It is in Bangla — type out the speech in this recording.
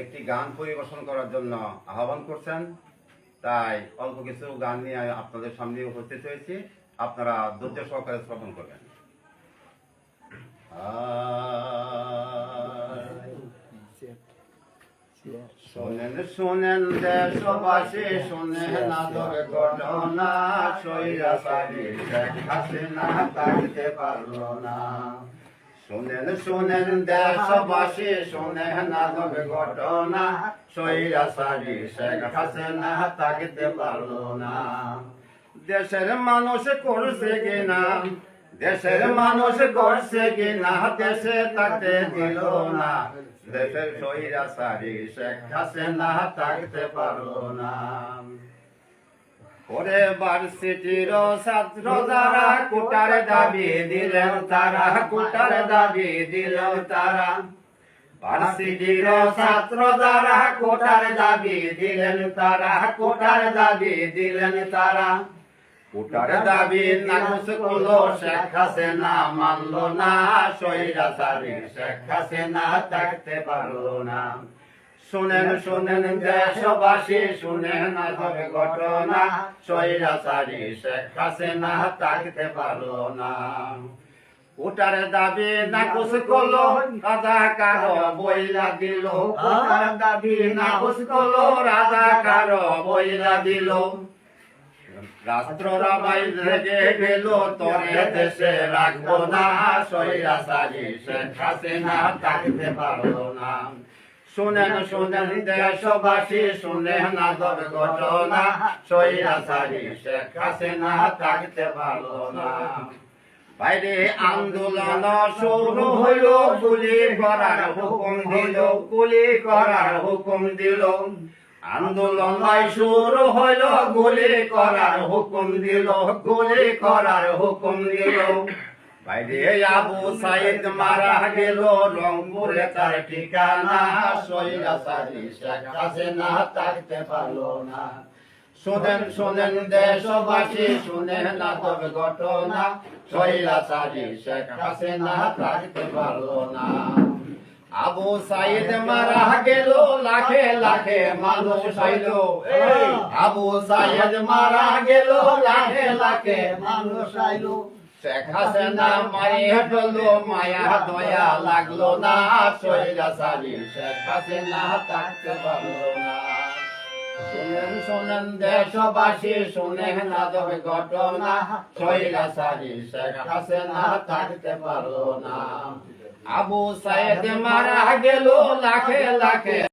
একটি গান পরিবেশন করার জন্য আহ্বান করছেন। তাই অল্প কিছু গান নিয়ে আপনাদের সামনে উপস্থিত হয়েছি। আপনারা ধৈর্য সহকারে শ্রবণ করবেন। শোনেন শোনেন দেশবাসী, শোনেন আদর ঘটনা, স্বৈরাচারী শেখ হাসিনা থাকতে পারল না। শোনেন শোনেন দেশবাসী, শোনেন আদর ঘটনা, স্বৈরাচারী শেখ হাসিনা থাকতে পারল না। দেশের মানুষ করছে কিনা, দেশের মানুষ করছে কিনা, দেশে থাকতে দিল না। দেশের স্বৈরাচারী শেখ হাসিনা থাকতে পারল না। ওরে ভার্সিটির ছাত্র যারা কোটার দাবি দিলেন তারা, কোটার দাবি দিলেন তারা। ভার্সিটির ছাত্র যারা কোটার দাবি দিলেন তারা, কোটার দাবি দিলেন তারা। কোটার দাবি নাকচ করলো শেখ হাসিনা মানল না, স্বৈরাচারী শেখ হাসিনা থাকতে পারলো না। শোনেন শোনেন দেশবাসী, শুনেন আজব ঘটনা, স্বৈরাচারী শেখ হাসিনা থাকতে পারলো না। কোটার দাবি নাকচ করলো রাজাকার বইলা দিল, কোটার দাবি নাকচ করলো রাজাকার বইলা দিল। রাষ্ট্ররা বাইরে গেল তোরে দেশে রাখবো না, স্বৈরাচারী শেখ হাসিনা থাকতে পারলো না। শুনেন শুনেন দেশবাসী, শুনেন আদর ঘটনা, স্বৈরাচারী শেখ হাসিনা থাকতে পারলো না। বাইরে আন্দোলন শুরু হইল, গুলি করার হুকুম দিল, গুলি করার হুকুম দিল। আন্দোলন শুরু হইল, গুলি করার হুকুম দিল, গুলি করার হুকুম দিল। বাইরে আবু সাইদ মারা গেল, রংপুরে তার ঠিকানা, স্বৈরাচারী শেখ হাসিনা থাকতে পারলো না। শোনেন শোনেন দেশবাসী, শুনেন আদব ঘটনা, স্বৈরাচারী শেখ হাসিনা থাকতে পারলো না। আবু সাইদ মারা গেল, লাখে লাখে মানুষ হইল। আবু সাইদ মারা গেল, লাখে লাখে মানুষ হইল। শেখ হাসিনা মারিয়া ফেললো, মায়া দয়া লাগলো না, স্বৈরাচারী শেখ হাসিনা থাকতে পারলো না। শুনেন শুনেন দেশবাসী, শুনেন আজব ঘটনা, স্বৈরাচারী শেখ হাসিনা থাকতে পারলো না। আবু সাইদ মারা গেল, লাখে লাখে